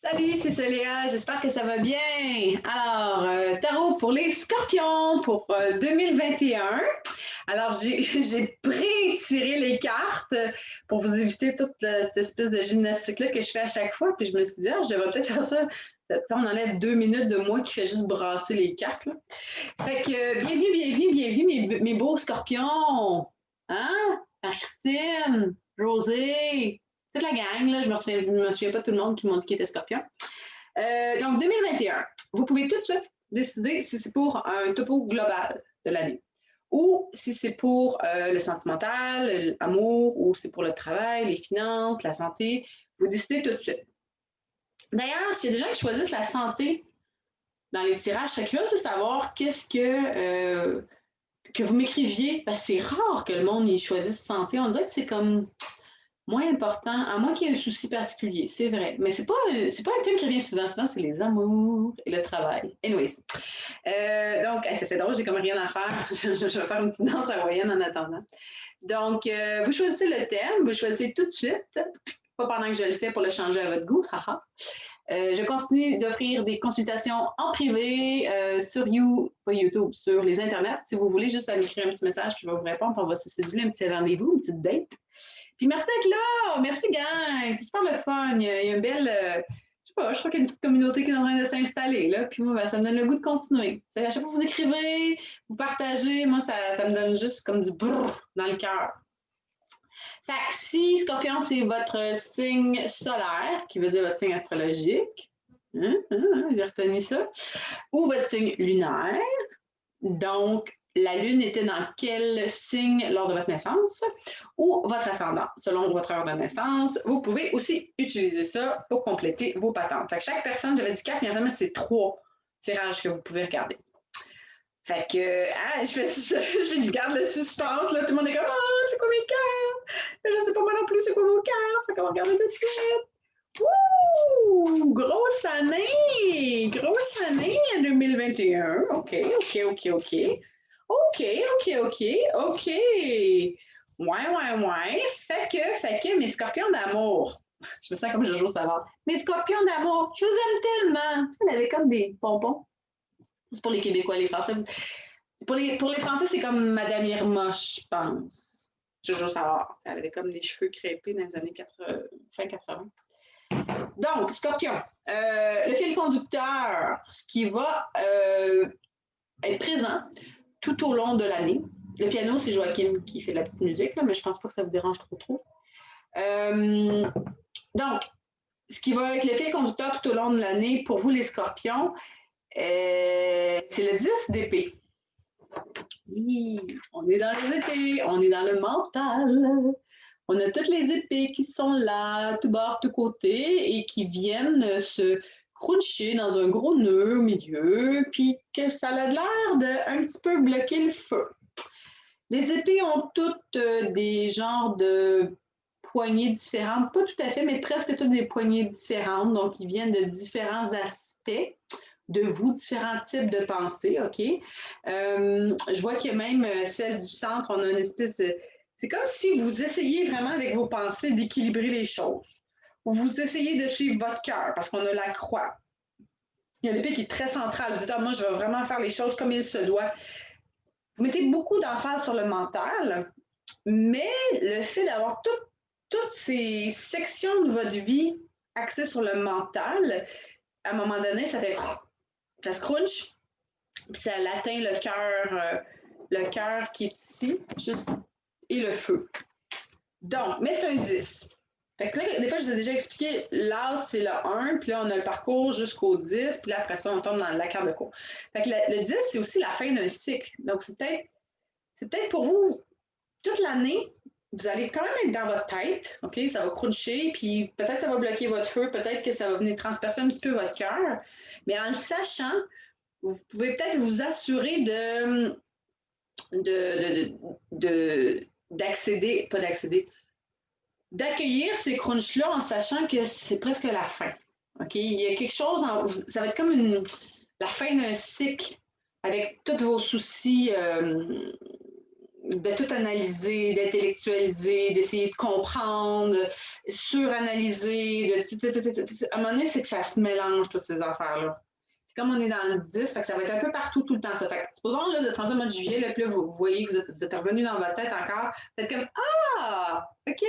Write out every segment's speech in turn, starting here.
Salut, c'est Célia, j'espère que ça va bien. Alors, tarot pour les scorpions pour 2021. Alors, j'ai pré-tiré les cartes pour vous éviter toute cette espèce de gymnastique-là que je fais à chaque fois. Puis je me suis dit, ah, je devrais peut-être faire ça. On enlève 2 minutes de moi qui fait juste brasser les cartes, là. Fait que, bienvenue, mes beaux scorpions. Hein? Christine, Rosé, toute la gang, là, je me souviens pas de tout le monde qui m'ont dit qu'ils étaient scorpions. Donc, 2021, vous pouvez tout de suite décider si c'est pour un topo global de l'année ou si c'est pour le sentimental, l'amour, ou c'est pour le travail, les finances, la santé. Vous décidez tout de suite. D'ailleurs, s'il y a des gens qui choisissent la santé dans les tirages, je serais curieuse de savoir qu'est-ce que vous m'écriviez. Parce que c'est rare que le monde y choisisse santé. On dirait que c'est comme moins important, à moins qu'il y ait un souci particulier, c'est vrai. Mais c'est pas un thème qui revient souvent. Souvent, c'est les amours et le travail. Anyways. Donc, ça fait drôle, j'ai comme rien à faire. Je vais faire une petite danse hawaïenne en attendant. Donc, vous choisissez le thème, vous choisissez tout de suite. Pas pendant que je le fais pour le changer à votre goût. Je continue d'offrir des consultations en privé sur pas YouTube, sur les internets. Si vous voulez juste m'écrire un petit message, je vais vous répondre. On va se séduire un petit rendez-vous, une petite date. Puis merci d'être là! Merci, gang! C'est super le fun! Il y a une belle. Je sais pas, je crois qu'il y a une petite communauté qui est en train de s'installer, là. Puis moi, ben, ça me donne le goût de continuer. À chaque fois que vous écrivez, vous partagez, moi, ça me donne juste comme du brrr dans le cœur. Fait que si Scorpion, c'est votre signe solaire, qui veut dire votre signe astrologique, j'ai retenu ça, ou votre signe lunaire, donc la Lune était dans quel signe lors de votre naissance, ou votre ascendant, selon votre heure de naissance. Vous pouvez aussi utiliser ça pour compléter vos patentes. Fait que chaque personne, j'avais dit 4, mais en fait, c'est 3 tirages que vous pouvez regarder. Fait que, je garde le suspense, là, tout le monde est comme, oh, c'est quoi mes cartes? Je sais pas moi non plus, c'est quoi vos cartes? Fait qu'on va regarder tout de suite. Ouh! Grosse année! Grosse année en 2021. OK. Ouais. Fait que mes scorpions d'amour. Je me sens comme Jojo Savard. Mes scorpions d'amour, je vous aime tellement. Tu sais, elle avait comme des pompons. C'est pour les Québécois, les Français. Pour les Français, c'est comme Madame Irma, je pense. Jojo Savard. Elle avait comme des cheveux crêpés dans les années 80, fin 80. Donc, Scorpion, le fil conducteur, ce qui va être présent tout au long de l'année. Le piano, c'est Joachim qui fait de la petite musique, là, mais je pense pas que ça vous dérange trop. Donc, ce qui va être le fil conducteur tout au long de l'année pour vous, les Scorpions, c'est le 10 d'épée. On est dans les épées, on est dans le mental. On a toutes les épées qui sont là, tout bord, tout côté, et qui viennent se cruncher dans un gros nœud au milieu, puis que ça a l'air d'un petit peu bloquer le feu. Les épées ont toutes des genres de poignées différentes, pas tout à fait, mais presque toutes des poignées différentes, donc ils viennent de différents aspects de vous, différents types de pensées, OK? Je vois qu'il y a même celle du centre, on a une espèce de... C'est comme si vous essayez vraiment avec vos pensées d'équilibrer les choses. Ou vous essayez de suivre votre cœur, parce qu'on a la croix. Il y a l'épée qui est très centrale. Vous dites, ah, moi, je vais vraiment faire les choses comme il se doit. Vous mettez beaucoup d'emphase sur le mental, mais le fait d'avoir toutes ces sections de votre vie axées sur le mental, à un moment donné, ça fait... Ça se crunch, puis ça atteint le cœur qui est ici, juste, et le feu. Donc, mais c'est un 10. Fait que là, des fois, je vous ai déjà expliqué, l'as, c'est le 1, puis là, on a le parcours jusqu'au 10, puis là, après ça, on tombe dans la carte de cours. Fait que le 10, c'est aussi la fin d'un cycle. Donc, c'est peut-être pour vous, toute l'année, vous allez quand même être dans votre tête, OK? Ça va cruncher, puis peut-être ça va bloquer votre feu, peut-être que ça va venir transpercer un petit peu votre cœur, mais en le sachant, vous pouvez peut-être vous assurer d'accueillir ces crunchs-là en sachant que c'est presque la fin. OK? Il y a quelque chose, ça va être comme la fin d'un cycle avec tous vos soucis, de tout analyser, d'intellectualiser, d'essayer de comprendre, suranalyser. À un moment donné, c'est que ça se mélange, toutes ces affaires-là. Comme on est dans le 10, fait que ça va être un peu partout tout le temps. Ça fait supposons, là, vous êtes rendu au mois de juillet, là, puis là, vous voyez que vous êtes revenu dans votre tête encore. Vous êtes comme Ah, OK,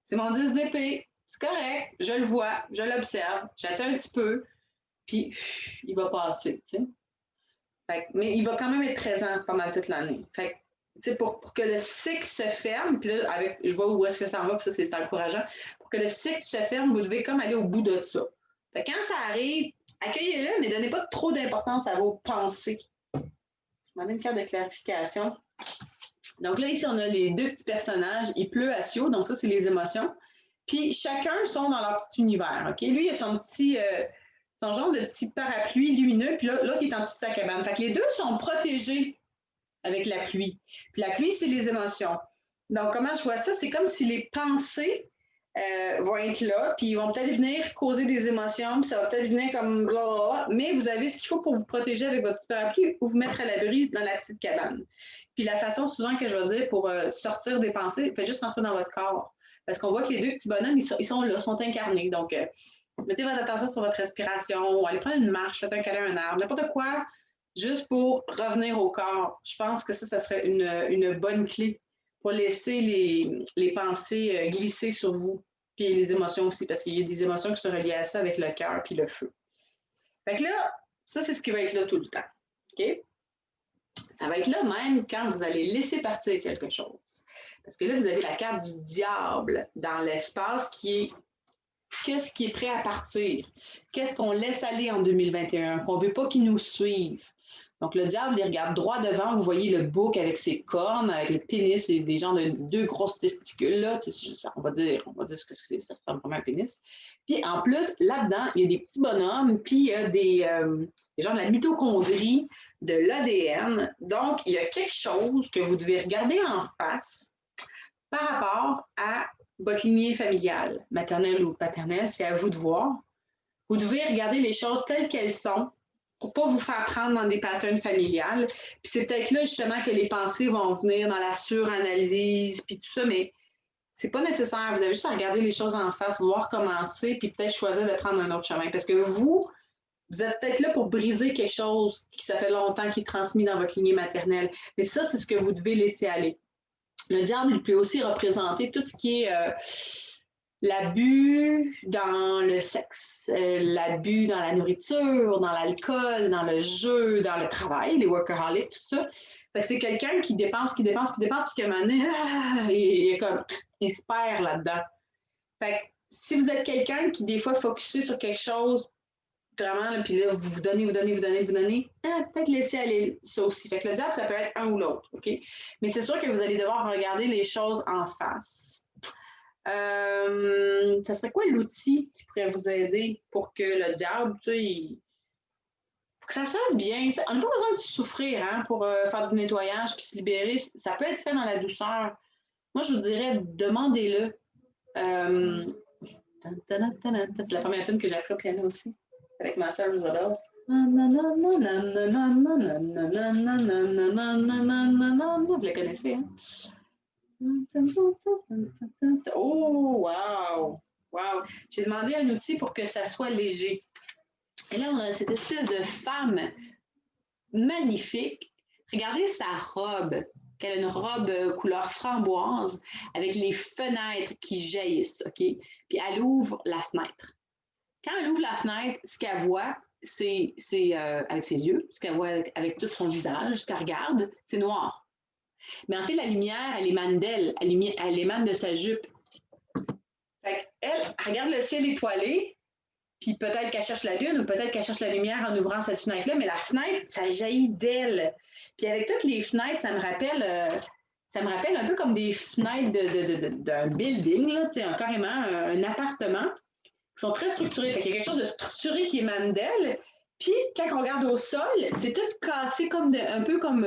c'est mon 10 d'épée. C'est correct, je le vois, je l'observe, j'attends un petit peu, puis il va passer, tu sais. Mais il va quand même être présent pendant toute l'année. Pour que le cycle se ferme, puis là, je vois où est-ce que ça va, puis ça, c'est encourageant. Pour que le cycle se ferme, vous devez comme aller au bout de ça. Quand ça arrive, accueillez-le, mais ne donnez pas trop d'importance à vos pensées. Je vais demander une carte de clarification. Donc là, ici, on a les deux petits personnages. Il pleut à Sio, donc ça, c'est les émotions. Puis chacun sont dans leur petit univers. OK? Lui, il a son genre de petit parapluie lumineux, puis là, l'autre, il est en dessous de sa cabane. Fait que les deux sont protégés avec la pluie. Puis la pluie, c'est les émotions. Donc, comment je vois ça? C'est comme si les pensées vont être là, puis ils vont peut-être venir causer des émotions, puis ça va peut-être venir comme blablabla, mais vous avez ce qu'il faut pour vous protéger avec votre petit parapluie ou vous mettre à l'abri dans la petite cabane. Puis la façon souvent que je vais dire pour sortir des pensées, faites juste rentrer dans votre corps. Parce qu'on voit que les deux petits bonhommes, ils sont là, sont incarnés. Donc, mettez votre attention sur votre respiration, allez prendre une marche, faites un câlin à un arbre, n'importe quoi, juste pour revenir au corps. Je pense que ça serait une bonne clé pour laisser les pensées glisser sur vous, puis les émotions aussi, parce qu'il y a des émotions qui sont reliées à ça avec le cœur puis le feu. Fait que là, ça, c'est ce qui va être là tout le temps. OK? Ça va être là même quand vous allez laisser partir quelque chose. Parce que là, vous avez la carte du diable dans l'espace qui est qu'est-ce qui est prêt à partir? Qu'est-ce qu'on laisse aller en 2021, qu'on ne veut pas qu'il nous suive? Donc, le diable, il regarde droit devant. Vous voyez le bouc avec ses cornes, avec le pénis et des genres de deux grosses testicules. Là. On va dire ce que c'est. Ça ressemble vraiment à un pénis. Puis, en plus, là-dedans, il y a des petits bonhommes, puis il y a des genres de la mitochondrie, de l'ADN. Donc, il y a quelque chose que vous devez regarder en face par rapport à votre lignée familiale, maternelle ou paternelle. C'est à vous de voir. Vous devez regarder les choses telles qu'elles sont pour ne pas vous faire prendre dans des patterns familiales. Puis c'est peut-être là justement que les pensées vont venir dans la suranalyse, puis tout ça, mais c'est pas nécessaire. Vous avez juste à regarder les choses en face, voir commencer, puis peut-être choisir de prendre un autre chemin. Parce que vous êtes peut-être là pour briser quelque chose qui ça fait longtemps qui est transmis dans votre lignée maternelle. Mais ça, c'est ce que vous devez laisser aller. Le diable, il peut aussi représenter tout ce qui est l'abus dans le sexe, l'abus dans la nourriture, dans l'alcool, dans le jeu, dans le travail, les workaholics, tout ça. Fait que c'est quelqu'un qui dépense, puis qu'à un moment donné, il se perd là-dedans. Fait que si vous êtes quelqu'un qui, des fois, focusé sur quelque chose, vraiment, puis là, vous donnez, peut-être laisser aller ça aussi. Fait que le diable, ça peut être un ou l'autre, OK? Mais c'est sûr que vous allez devoir regarder les choses en face. Ça serait quoi l'outil qui pourrait vous aider pour que le diable, tu sais, pour que ça se fasse bien? On n'a pas besoin de souffrir hein, pour faire du nettoyage puis se libérer. Ça peut être fait dans la douceur. Moi, je vous dirais, demandez-le. C'est la première tune que j'ai appris au piano aussi, avec ma sœur Isabelle. Vous la connaissez, hein? Oh, wow! Wow! J'ai demandé un outil pour que ça soit léger. Et là, on a cette espèce de femme magnifique. Regardez sa robe, qu'elle a une robe couleur framboise avec les fenêtres qui jaillissent, OK? Puis elle ouvre la fenêtre. Quand elle ouvre la fenêtre, ce qu'elle voit, c'est avec ses yeux, ce qu'elle voit avec tout son visage, ce qu'elle regarde, c'est noir. Mais en fait, la lumière, elle émane d'elle, elle émane de sa jupe. Fait elle regarde le ciel étoilé, puis peut-être qu'elle cherche la lune ou peut-être qu'elle cherche la lumière en ouvrant cette fenêtre-là, mais la fenêtre, ça jaillit d'elle. Puis avec toutes les fenêtres, ça me rappelle un peu comme des fenêtres d'un building, là, carrément un appartement, qui sont très structurés. Fait qu'il y a quelque chose de structuré qui émane d'elle. Puis quand on regarde au sol, c'est tout cassé un peu comme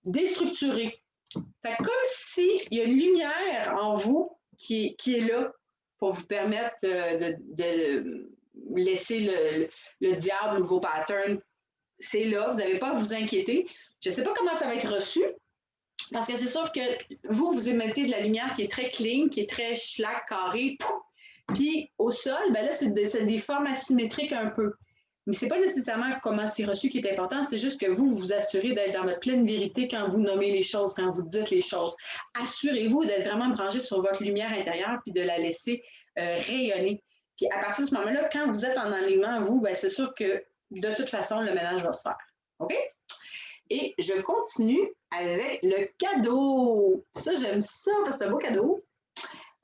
déstructuré. Fait comme s'il y a une lumière en vous qui est là pour vous permettre de laisser le diable ou vos patterns. C'est là, vous n'avez pas à vous inquiéter. Je ne sais pas comment ça va être reçu. Parce que c'est sûr que vous émettez de la lumière qui est très clean, qui est très schlag, carré. Puis au sol, ben là, c'est des formes asymétriques un peu. Mais ce n'est pas nécessairement comment c'est reçu qui est important, c'est juste que vous vous assurez d'être dans votre pleine vérité quand vous nommez les choses, quand vous dites les choses. Assurez-vous d'être vraiment branché sur votre lumière intérieure puis de la laisser rayonner. Puis à partir de ce moment-là, quand vous êtes en alignement, vous, ben c'est sûr que de toute façon, le ménage va se faire. OK? Et je continue avec le cadeau. Ça, j'aime ça parce que c'est un beau cadeau.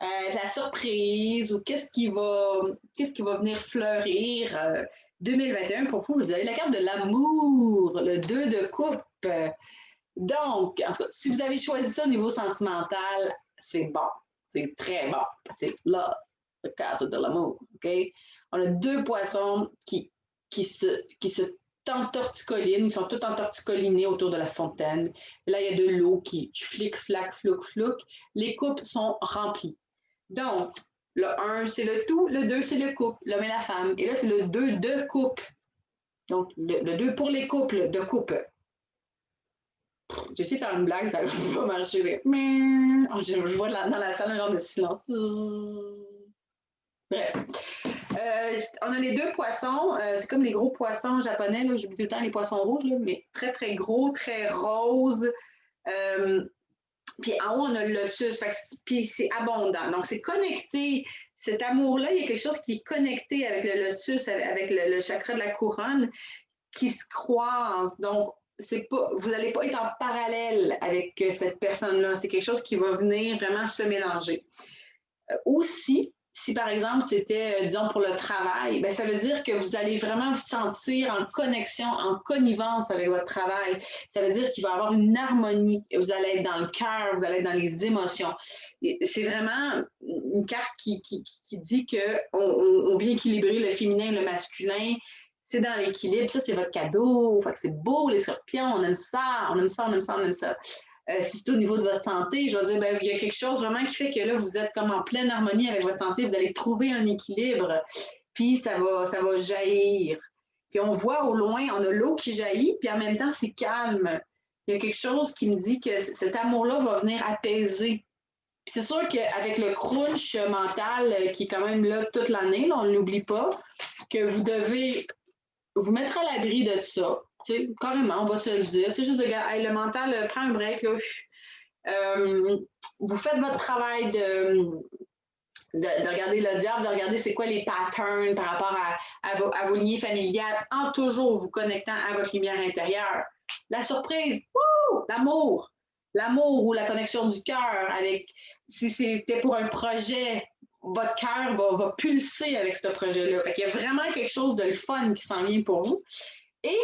La surprise ou qu'est-ce qui va venir fleurir 2021 pour vous. Vous avez la carte de l'amour, le 2 de coupe. Donc, en tout cas, si vous avez choisi ça au niveau sentimental, c'est bon. C'est très bon. C'est là, la carte de l'amour. OK? On a deux poissons qui se entorticolinent. Ils sont tous entorticolinés autour de la fontaine. Là, il y a de l'eau qui flic, flac, flouk, flouk. Les coupes sont remplies. Donc, le 1, c'est le tout, le 2, c'est le couple, l'homme et la femme. Et là, c'est le 2 de couple. Donc, le 2 pour les couples de couple. J'essaie de faire une blague, ça va pas marcher. Je vois dans la salle un genre de silence. Bref. On a les deux poissons. C'est comme les gros poissons japonais. J'oublie tout le temps les poissons rouges, là, mais très, très gros, très roses. Puis en haut, on a le lotus, puis c'est abondant. Donc, c'est connecté. Cet amour-là, il y a quelque chose qui est connecté avec le lotus, avec le chakra de la couronne, qui se croise. Donc, vous n'allez pas être en parallèle avec cette personne-là. C'est quelque chose qui va venir vraiment se mélanger. Aussi, si par exemple c'était, disons, pour le travail, bien, ça veut dire que vous allez vraiment vous sentir en connexion, en connivence avec votre travail. Ça veut dire qu'il va y avoir une harmonie. Vous allez être dans le cœur, vous allez être dans les émotions. C'est vraiment une carte qui dit qu'on vient équilibrer le féminin et le masculin. C'est dans l'équilibre. Ça, c'est votre cadeau. Fait que c'est beau, les scorpions. On aime ça, on aime ça, on aime ça, on aime ça. Si c'est au niveau de votre santé, je vais dire, ben, il y a quelque chose vraiment qui fait que là, vous êtes comme en pleine harmonie avec votre santé, vous allez trouver un équilibre, puis ça va jaillir. Puis on voit au loin, on a l'eau qui jaillit, puis en même temps, c'est calme. Il y a quelque chose qui me dit que cet amour-là va venir apaiser. Puis c'est sûr qu'avec le crunch mental qui est quand même là toute l'année, là, on ne l'oublie pas, que vous devez vous mettre à l'abri de ça. Carrément, on va se le dire. C'est juste de hey, le mental, prends un break. Là. Vous faites votre travail de regarder le diable, de regarder c'est quoi les patterns par rapport à vos lignées familiales, en toujours vous connectant à votre lumière intérieure. La surprise, l'amour. L'amour ou la connexion du cœur avec, si c'était pour un projet, votre cœur va pulser avec ce projet-là. Fait qu'il y a vraiment quelque chose de le fun qui s'en vient pour vous. Et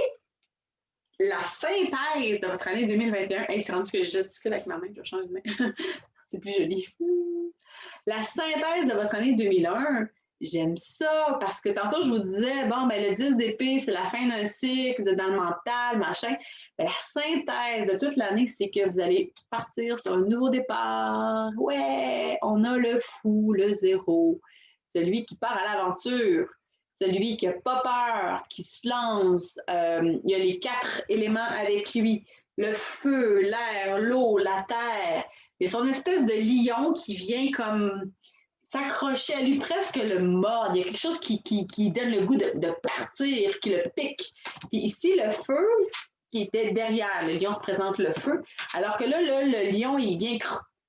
la synthèse de votre année 2021, hey, c'est rendu que je gesticule avec ma main, je vais changer de main. C'est plus joli. La synthèse de votre année 2001, j'aime ça parce que tantôt je vous disais, bon, ben le 10 d'épée, c'est la fin d'un cycle, vous êtes dans le mental, machin. Ben, la synthèse de toute l'année, c'est que vous allez partir sur un nouveau départ. Ouais, on a le fou, le zéro, celui qui part à l'aventure. Celui qui n'a pas peur, qui se lance. Il y a les 4 éléments avec lui. Le feu, l'air, l'eau, la terre. Il y a son espèce de lion qui vient comme s'accrocher à lui, presque le mordre. Il y a quelque chose qui donne le goût de partir, qui le pique. Puis ici, le feu qui était derrière. Le lion représente le feu. Alors que là, le lion, il vient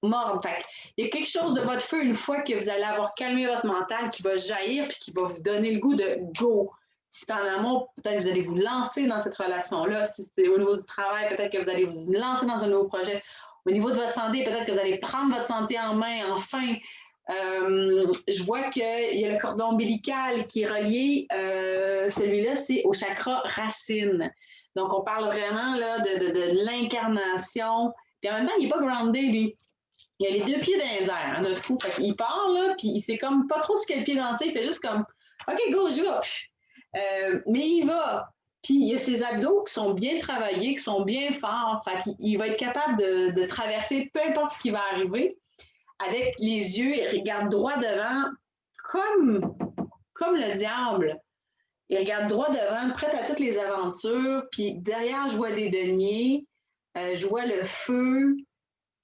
mordre. Fait il y a quelque chose de votre feu, une fois que vous allez avoir calmé votre mental, qui va jaillir puis qui va vous donner le goût de go. Si c'est en amour, peut-être que vous allez vous lancer dans cette relation-là. Si c'est au niveau du travail, peut-être que vous allez vous lancer dans un nouveau projet. Au niveau de votre santé, peut-être que vous allez prendre votre santé en main, enfin. Je vois qu'il y a le cordon ombilical qui est relié. Celui-là, c'est au chakra racine. Donc, on parle vraiment là, de l'incarnation. Puis en même temps, il n'est pas groundé, lui. Il a les deux pieds dans les airs, notre fou. Fait il part, là, puis il sait comme pas trop ce quel pied danser. Il fait juste comme, OK, go, je vais. Mais il va. Puis il y a ses abdos qui sont bien travaillés, qui sont bien forts. Fait il va être capable de traverser peu importe ce qui va arriver. Avec les yeux, il regarde droit devant, comme le diable. Il regarde droit devant, prêt à toutes les aventures. Puis derrière, je vois des deniers, je vois le feu.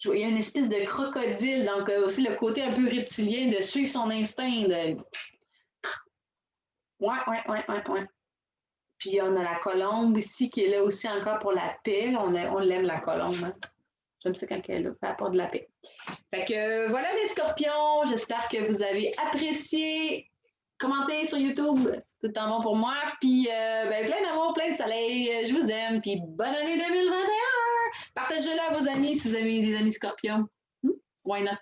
il y a une espèce de crocodile, donc aussi le côté un peu reptilien de suivre son instinct. Ouais. Puis on a la colombe ici qui est là aussi encore pour la paix. On l'aime la colombe. Hein? J'aime ça quand elle est là, ça apporte de la paix. Fait que voilà les scorpions. J'espère que vous avez apprécié. Commentez sur YouTube, c'est tout le temps bon pour moi. Puis plein d'amour, plein de soleil. Je vous aime. Puis bonne année 2021. Partagez-le à vos amis si vous avez des amis scorpions. Why not?